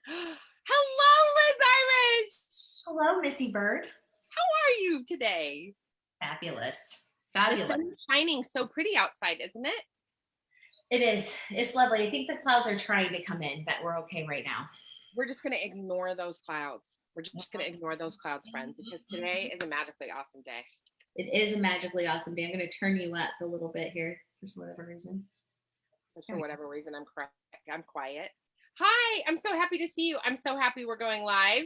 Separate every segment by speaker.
Speaker 1: Hello, Liz Irish.
Speaker 2: Hello, Missy Bird.
Speaker 1: How are you today?
Speaker 2: Fabulous.
Speaker 1: The
Speaker 2: Fabulous.
Speaker 1: sun's shining so pretty outside, isn't it?
Speaker 2: It is. It's lovely. I think the clouds are trying to come in, but we're okay right now.
Speaker 1: We're just going to ignore those clouds. We're just going to ignore those clouds, friends, because today is a magically awesome day.
Speaker 2: It is a magically awesome day. I'm going to turn you up a little bit here for whatever reason.
Speaker 1: For whatever reason, I'm quiet. Hi, I'm so happy to see you. I'm so happy we're going live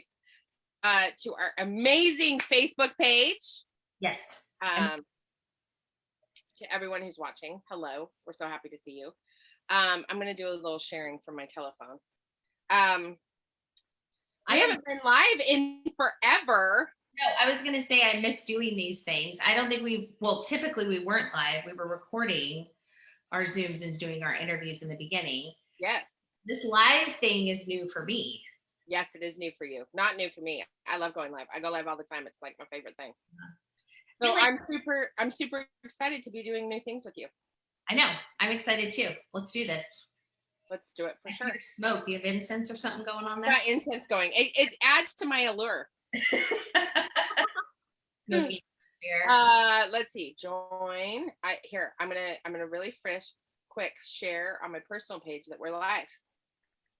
Speaker 1: to our amazing Facebook page.
Speaker 2: Yes.
Speaker 1: To everyone who's watching, hello. We're so happy to see you. I'm going to do a little sharing from my telephone. I haven't been live in forever.
Speaker 2: No, I was going to say I miss doing these things. I don't think typically we weren't live. We were recording our Zooms and doing our interviews in the beginning.
Speaker 1: Yes.
Speaker 2: This live thing is new for me.
Speaker 1: Yes, it is new for you. Not new for me. I love going live. I go live all the time. It's like my favorite thing. So I'm super excited to be doing new things with you.
Speaker 2: I know. I'm excited too. Let's do this.
Speaker 1: Let's do it for sure.
Speaker 2: Smoke. You have incense or something going on there?
Speaker 1: Got incense going. It adds to my allure. Let's see. Join. I'm gonna really quick share on my personal page that we're live.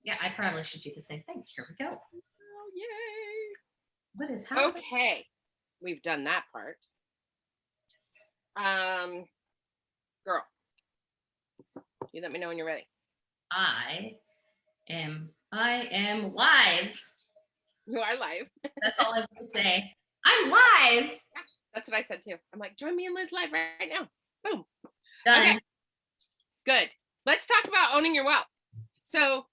Speaker 2: Yeah, I probably should do the same thing. Here we go.
Speaker 1: Oh, yay.
Speaker 2: What is happening?
Speaker 1: Okay. We've done that part. Girl, you let me know when you're ready.
Speaker 2: I am live.
Speaker 1: You are live.
Speaker 2: That's all I have to say. I'm live.
Speaker 1: Yeah, that's what I said too. I'm like, join me and Liz live right now. Boom.
Speaker 2: Done.
Speaker 1: Okay. Good. Let's talk about owning your wealth. So,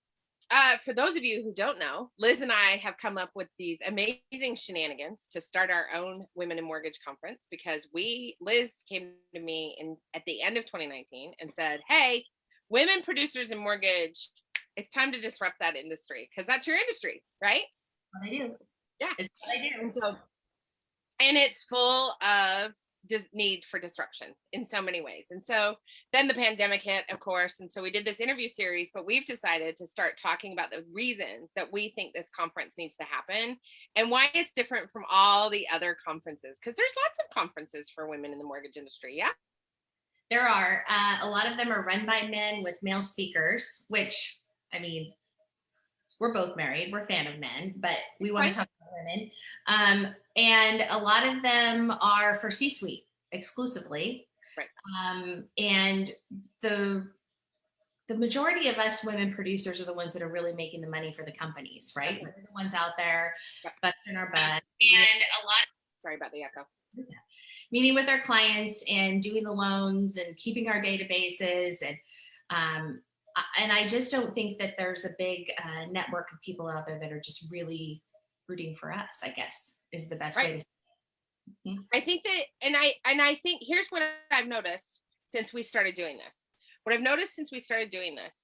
Speaker 1: for those of you who don't know, Liz and I have come up with these amazing shenanigans to start our own Women in Mortgage conference because Liz came to me at the end of 2019 and said, hey, women producers in mortgage, it's time to disrupt that industry because that's your industry, right?
Speaker 2: What I do.
Speaker 1: Yeah.
Speaker 2: It's what I do.
Speaker 1: And it's full of just need for disruption in so many ways. And so then the pandemic hit, of course. And so we did this interview series, but we've decided to start talking about the reasons that we think this conference needs to happen and why it's different from all the other conferences. Because there's lots of conferences for women in the mortgage industry. Yeah.
Speaker 2: There are. A lot of them are run by men with male speakers, which, I mean, we're both married. We're a fan of men, but we want to talk about women. And a lot of them are for C-suite exclusively.
Speaker 1: Right.
Speaker 2: And the majority of us women producers are the ones that are really making the money for the companies, right? We're the ones out there busting our butt. And a lot.
Speaker 1: Sorry about the echo.
Speaker 2: Meeting with our clients and doing the loans and keeping our databases and I just don't think that there's a big network of people out there that are just really rooting for us, I guess, is the best way to say it. Mm-hmm.
Speaker 1: I think that, and I think here's what I've noticed since we started doing this. What I've noticed since we started doing this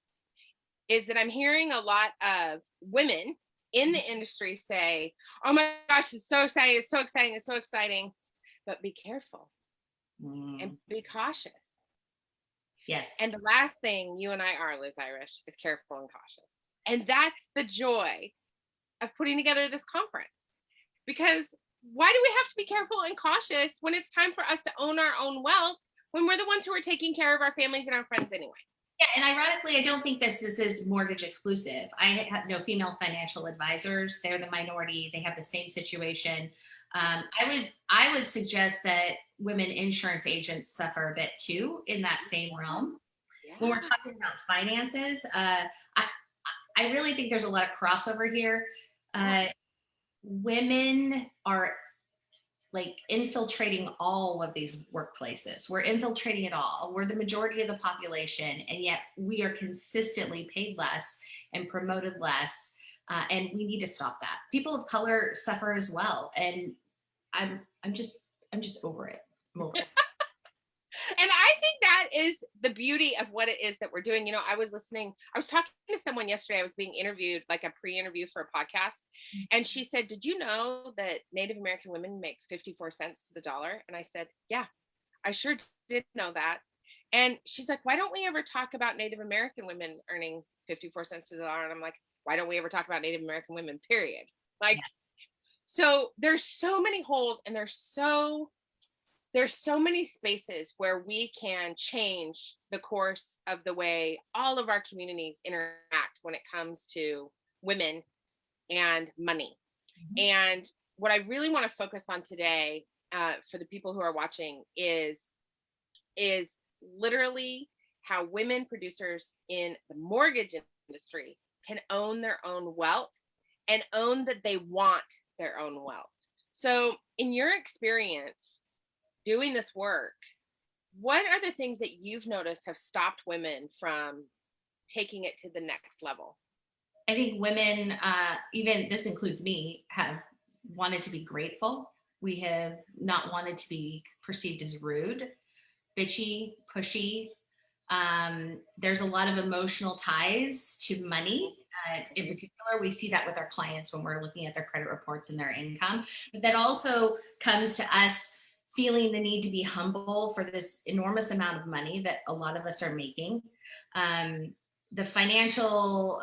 Speaker 1: is that I'm hearing a lot of women in the industry say, oh my gosh, it's so exciting, it's so exciting, it's so exciting, but be careful and be cautious.
Speaker 2: Yes.
Speaker 1: And the last thing you and I are, Liz Irish, is careful and cautious. And that's the joy of putting together this conference. Because why do we have to be careful and cautious when it's time for us to own our own wealth when we're the ones who are taking care of our families and our friends anyway?
Speaker 2: Yeah, and ironically, I don't think this is mortgage exclusive. I have no female financial advisors. They're the minority. They have the same situation. I would suggest that women insurance agents suffer a bit too in that same realm. Yeah. When we're talking about finances, I really think there's a lot of crossover here. Women are like infiltrating all of these workplaces. We're infiltrating it all. We're the majority of the population, and yet we are consistently paid less and promoted less. And we need to stop that. People of color suffer as well. And I'm just over it. I'm over it.
Speaker 1: And I think that is the beauty of what it is that we're doing. You know, I was talking to someone yesterday. I was being interviewed, like a pre-interview for a podcast. And she said, did you know that Native American women make 54 cents to the dollar? And I said, yeah, I sure did know that. And she's like, why don't we ever talk about Native American women earning 54 cents to the dollar? And I'm like, why don't we ever talk about Native American women, period? Like,
Speaker 2: Yeah.
Speaker 1: so there's so many holes, and there's so many spaces where we can change the course of the way all of our communities interact when it comes to women and money.
Speaker 2: Mhm.
Speaker 1: And what I really want to focus on today, for the people who are watching, is literally how women producers in the mortgage industry can own their own wealth and own that they want their own wealth. So, in your experience doing this work, what are the things that you've noticed have stopped women from taking it to the next level?
Speaker 2: I think women, even this includes me, have wanted to be grateful. We have not wanted to be perceived as rude, bitchy, pushy. There's a lot of emotional ties to money. In particular, we see that with our clients when we're looking at their credit reports and their income. But that also comes to us feeling the need to be humble for this enormous amount of money that a lot of us are making. The financial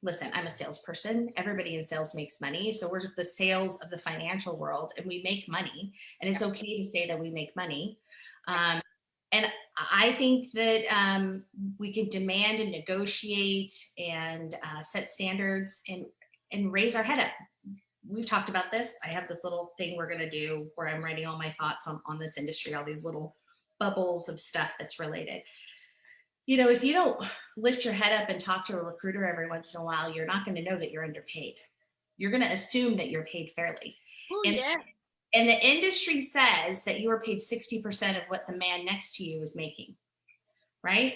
Speaker 2: listen, I'm a salesperson. Everybody in sales makes money. So we're the sales of the financial world, and we make money. And it's okay to say that we make money. And I think that we can demand and negotiate and set standards and raise our head up. We've talked about this. I have this little thing we're going to do where I'm writing all my thoughts on this industry, all these little bubbles of stuff that's related. You know, if you don't lift your head up and talk to a recruiter every once in a while, you're not going to know that you're underpaid. You're going to assume that you're paid fairly.
Speaker 1: Oh,
Speaker 2: And,
Speaker 1: yeah.
Speaker 2: and the industry says that you are paid 60% of what the man next to you is making, right?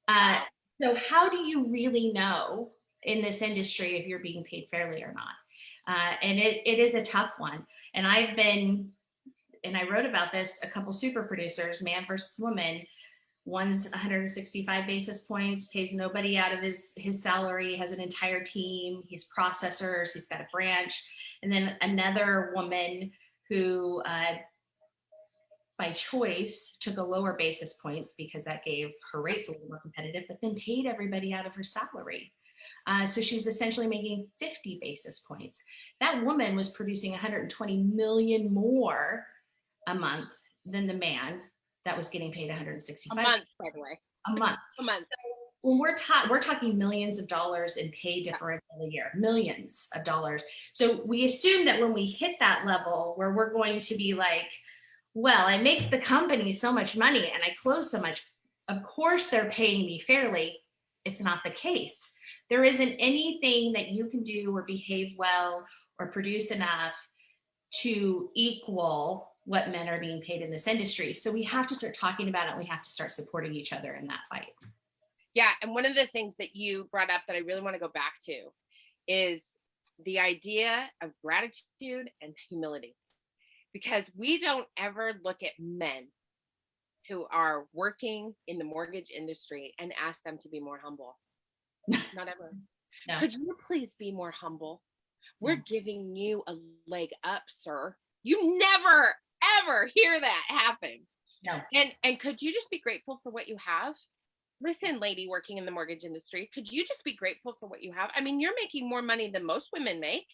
Speaker 1: Wow.
Speaker 2: So how do you really know in this industry if you're being paid fairly or not? And it is a tough one. And I wrote about this, a couple super producers, man versus woman. One's 165 basis points, pays nobody out of his salary, has an entire team, he's processors, he's got a branch. And then another woman who, by choice, took a lower basis points because that gave her rates a little more competitive, but then paid everybody out of her salary. So she was essentially making 50 basis points. That woman was producing 120 million more a month than the man that was getting paid 165
Speaker 1: A month, by the way.
Speaker 2: a month.
Speaker 1: A month.
Speaker 2: When we're talking millions of dollars in pay differential a year, millions of dollars. So we assume that when we hit that level where we're going to be like, well, I make the company so much money and I close so much, of course they're paying me fairly. It's not the case. There isn't anything that you can do or behave well or produce enough to equal what men are being paid in this industry. So we have to start talking about it. We have to start supporting each other in that fight.
Speaker 1: Yeah. And one of the things that you brought up that I really want to go back to is the idea of gratitude and humility, because we don't ever look at men who are working in the mortgage industry and ask them to be more humble. Not ever.
Speaker 2: No.
Speaker 1: Could you please be more humble? We're
Speaker 2: No.
Speaker 1: giving you a leg up, sir. You never, ever hear that happen.
Speaker 2: No.
Speaker 1: And could you just be grateful for what you have? Listen, lady working in the mortgage industry, could you just be grateful for what you have? I mean, you're making more money than most women make.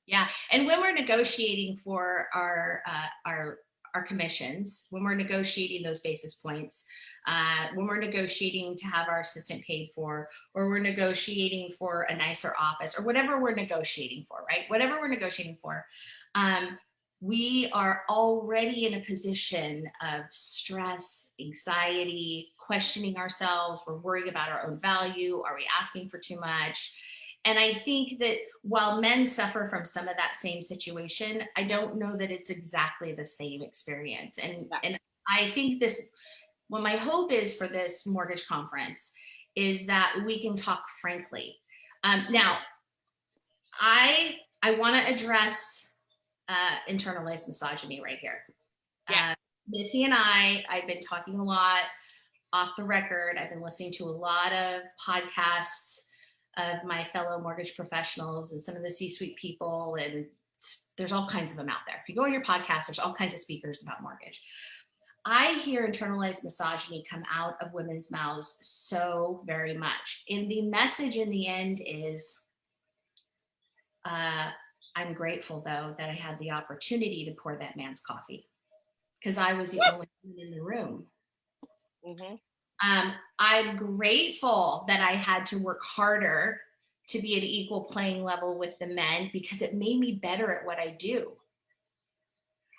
Speaker 2: Yeah. And when we're negotiating for our commissions, when we're negotiating those basis points, when we're negotiating to have our assistant paid for, or we're negotiating for a nicer office, or whatever we're negotiating for, right? Whatever we're negotiating for, we are already in a position of stress, anxiety, questioning ourselves. We're worried about our own value. Are we asking for too much? And I think that while men suffer from some of that same situation, I don't know that it's exactly the same experience. And I think what my hope is for this mortgage conference is that we can talk frankly. Now, I want to address internalized misogyny right here.
Speaker 1: Yeah.
Speaker 2: Missy and I've been talking a lot off the record. I've been listening to a lot of podcasts of my fellow mortgage professionals and some of the C-suite people, and there's all kinds of them out there. If you go on your podcast, there's all kinds of speakers about mortgage. I hear internalized misogyny come out of women's mouths so very much. And the message in the end is, I'm grateful though that I had the opportunity to pour that man's coffee because I was the only one in the room.
Speaker 1: Mm-hmm.
Speaker 2: I'm grateful that I had to work harder to be at an equal playing level with the men because it made me better at what I do.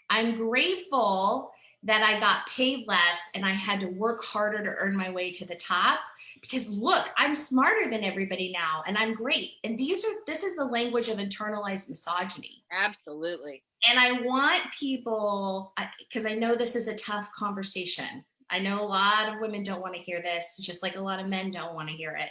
Speaker 2: I'm grateful that I got paid less and I had to work harder to earn my way to the top because look, I'm smarter than everybody now and I'm great. And this is the language of internalized misogyny.
Speaker 1: Absolutely.
Speaker 2: And I want people, because I know this is a tough conversation. I know a lot of women don't want to hear this, just like a lot of men don't want to hear it.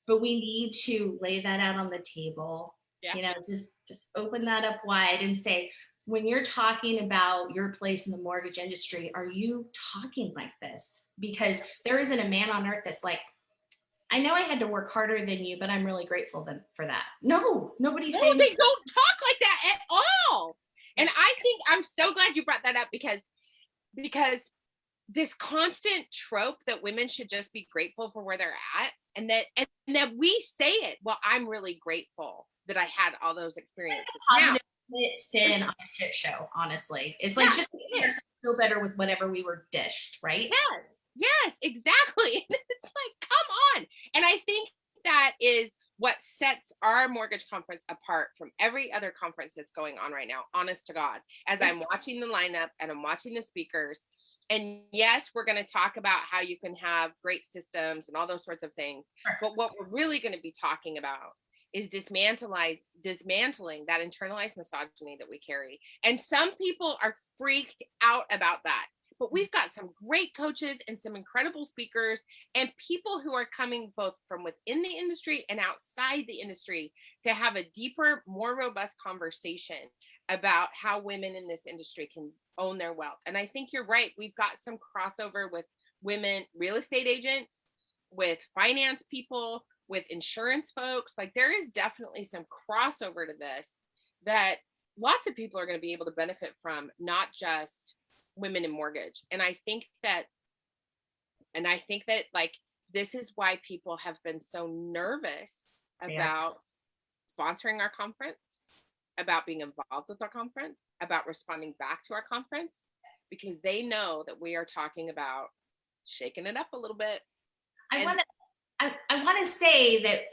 Speaker 2: But we need to lay that out on the table.
Speaker 1: Yeah.
Speaker 2: You know, just open that up wide and say, when you're talking about your place in the mortgage industry, are you talking like this? Because there isn't a man on earth that's like, I know I had to work harder than you, but I'm really grateful for that. No, nobody's
Speaker 1: No,
Speaker 2: saying
Speaker 1: they don't talk like that at all. And I think I'm so glad you brought that up because this constant trope that women should just be grateful for where they're at and that we say it. Well, I'm really grateful that I had all those experiences.
Speaker 2: positive spin on a shit show, honestly. It's like just making ourselves feel better with whatever we were dished, right?
Speaker 1: Yes, exactly. It's like, come on. And I think that is what sets our mortgage conference apart from every other conference that's going on right now, honest to God, as I'm watching the lineup and I'm watching the speakers. And yes, we're going to talk about how you can have great systems and all those sorts of things. But what we're really going to be talking about is dismantling that internalized misogyny that we carry. And some people are freaked out about that. But we've got some great coaches and some incredible speakers and people who are coming both from within the industry and outside the industry to have a deeper, more robust conversation about how women in this industry can own their wealth. And I think you're right. We've got some crossover with women real estate agents, with finance people, with insurance folks. Like there is definitely some crossover to this that lots of people are going to be able to benefit from, not just women in mortgage. And I think that like this is why people have been so nervous about sponsoring our conference, about being involved with our conference, about responding back to our conference, because they know that we are talking about shaking it up a little bit.
Speaker 2: I want to say that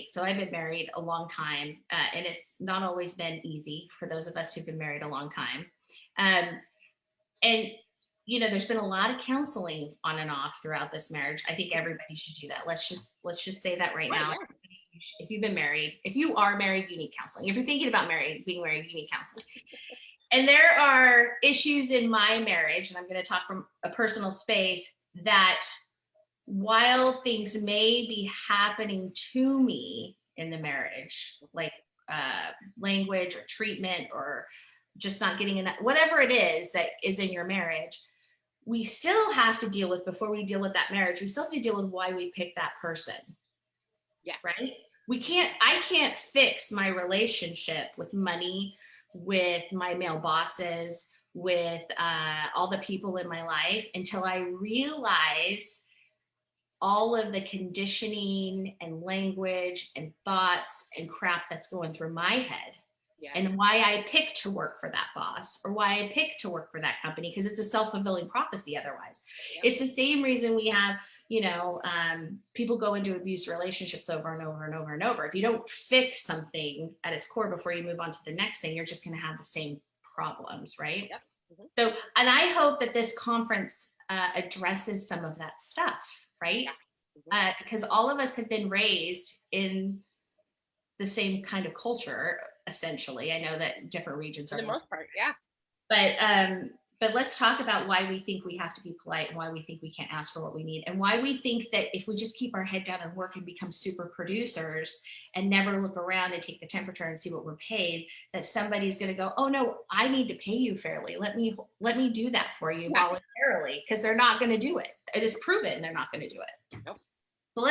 Speaker 2: so I've been married a long time and it's not always been easy for those of us who've been married a long time. And you know, there's been a lot of counseling on and off throughout this marriage. I think everybody should do that. Let's just say that right now. Yeah. If you've been married, if you are married, you need counseling. If you're thinking about being married, you need counseling. And there are issues in my marriage, and I'm going to talk from a personal space, that while things may be happening to me in the marriage, like language or treatment or just not getting enough, whatever it is that is in your marriage, we still have to deal with, before we deal with that marriage, we still have to deal with why we picked that person.
Speaker 1: Yeah.
Speaker 2: Right? I can't fix my relationship with money, with my male bosses, with all the people in my life until I realize all of the conditioning and language and thoughts and crap that's going through my head. Yeah. And why I picked to work for that boss or why I picked to work for that company, because it's a self-fulfilling prophecy otherwise. Yeah. It's the same reason we have, people go into abuse relationships over and over and over and over. If you don't fix something at its core before you move on to the next thing, you're just going to have the same problems, right? Yep. Mm-hmm. So, and I hope that this conference addresses some of that stuff, right? Yeah. Mm-hmm. Because all of us have been raised in the same kind of culture, essentially. I know that different regions are
Speaker 1: for the most part, yeah.
Speaker 2: But let's talk about why we think we have to be polite and why we think we can't ask for what we need and why we think that if we just keep our head down and work and become super producers and never look around and take the temperature and see what we're paid, that somebody's going to go, oh no, I need to pay you fairly. Let me do that for you voluntarily, because they're not going to do it. It is proven they're not going to do it. Nope. So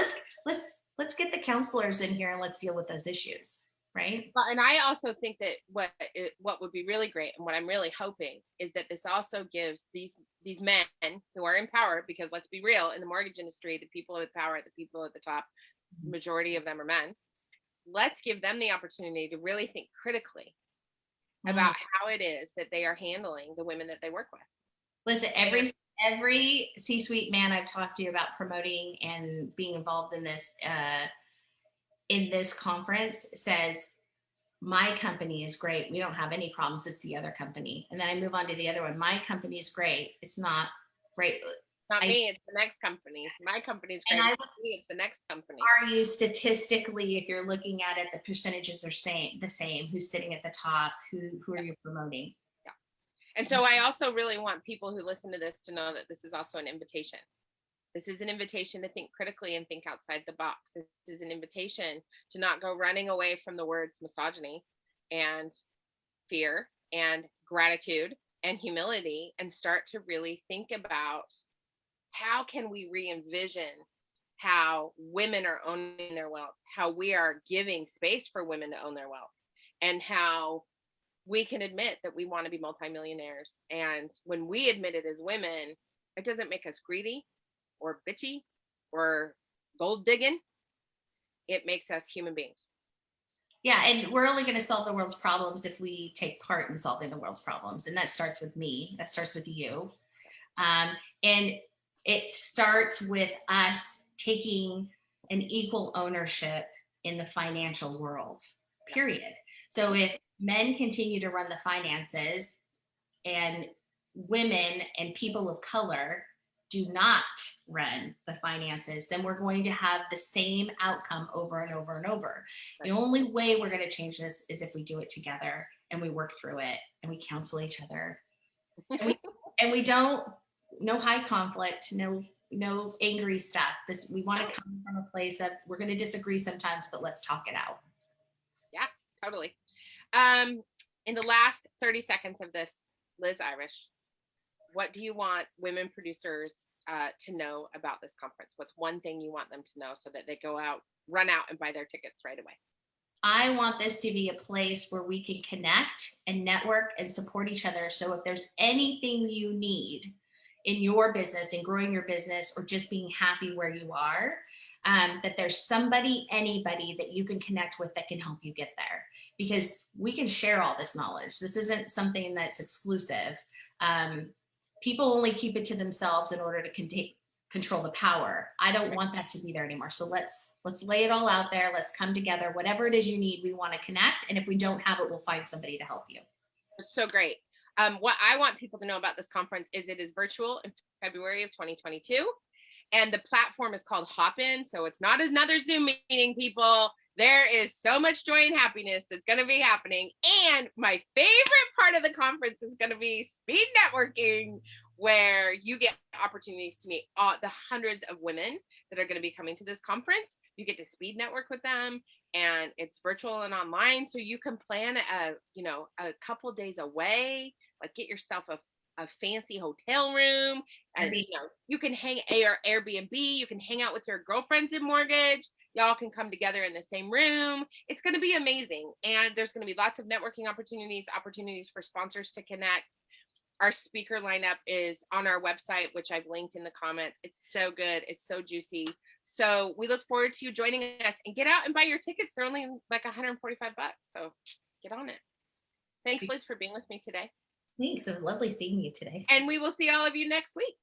Speaker 2: let's get the counselors in here and let's deal with those issues. Right.
Speaker 1: Well, and I also think that what would be really great and what I'm really hoping is that this also gives these these men who are in power, because let's be real, in the mortgage industry, the people with power, the people at the top, the majority of them are men. Let's give them the opportunity to really think critically about how it is that they are handling the women that they work with.
Speaker 2: Listen, every C-suite man I've talked to about promoting and being involved in this conference says, my company is great. We don't have any problems. It's the other company. And then I move on to the other one. My company is great. It's not great.
Speaker 1: Not me, it's the next company. My company's great. It's the next company.
Speaker 2: Are you statistically, if you're looking at it, the percentages are the same? Who's sitting at the top? Who are you promoting?
Speaker 1: Yeah. And so I also really want people who listen to this to know that this is also an invitation. This is an invitation to think critically and think outside the box. This is an invitation to not go running away from the words misogyny and fear and gratitude and humility, and start to really think about how can we re-envision how women are owning their wealth, how we are giving space for women to own their wealth, and how we can admit that we want to be multimillionaires. And when we admit it as women, it doesn't make us greedy or bitchy or gold digging. It makes us human beings.
Speaker 2: Yeah, and we're only going to solve the world's problems if we take part in solving the world's problems. And that starts with me. That starts with you. And it starts with us taking an equal ownership in the financial world, period. So if men continue to run the finances and women and people of color do not run the finances, then we're going to have the same outcome over and over and over. The only way we're going to change this is if we do it together and we work through it and we counsel each other. And we don't, no high conflict, no angry stuff. We want to come from a place of, we're going to disagree sometimes, but let's talk it out.
Speaker 1: Yeah, totally. In the last 30 seconds of this, Liz Irish, what do you want women producers to know about this conference? What's one thing you want them to know so that they go out, run out and buy their tickets right away?
Speaker 2: I want this to be a place where we can connect and network and support each other. So if there's anything you need in your business and growing your business, or just being happy where you are, that there's anybody that you can connect with that can help you get there, because we can share all this knowledge. This isn't something that's exclusive. People only keep it to themselves in order to control the power. I don't want that to be there anymore. So let's lay it all out there. Let's come together. Whatever it is you need, we want to connect. And if we don't have it, we'll find somebody to help you.
Speaker 1: That's so great. What I want people to know about this conference is it is virtual in February of 2022. And the platform is called Hopin. So it's not another Zoom meeting, people. There is so much joy and happiness that's going to be happening. And my favorite part of the conference is going to be speed networking, where you get opportunities to meet the hundreds of women that are going to be coming to this conference. You get to speed network with them, and it's virtual and online. So you can plan a couple days away, like get yourself a fancy hotel room, and you can hang Airbnb, you can hang out with your girlfriends in mortgage. Y'all can come together in the same room. It's going to be amazing. And there's going to be lots of networking opportunities for sponsors to connect. Our speaker lineup is on our website, which I've linked in the comments. It's so good. It's so juicy. So we look forward to you joining us, and get out and buy your tickets. They're only like $145. So get on it. Thanks, Liz, for being with me today.
Speaker 2: Thanks. It was lovely seeing you today.
Speaker 1: And we will see all of you next week.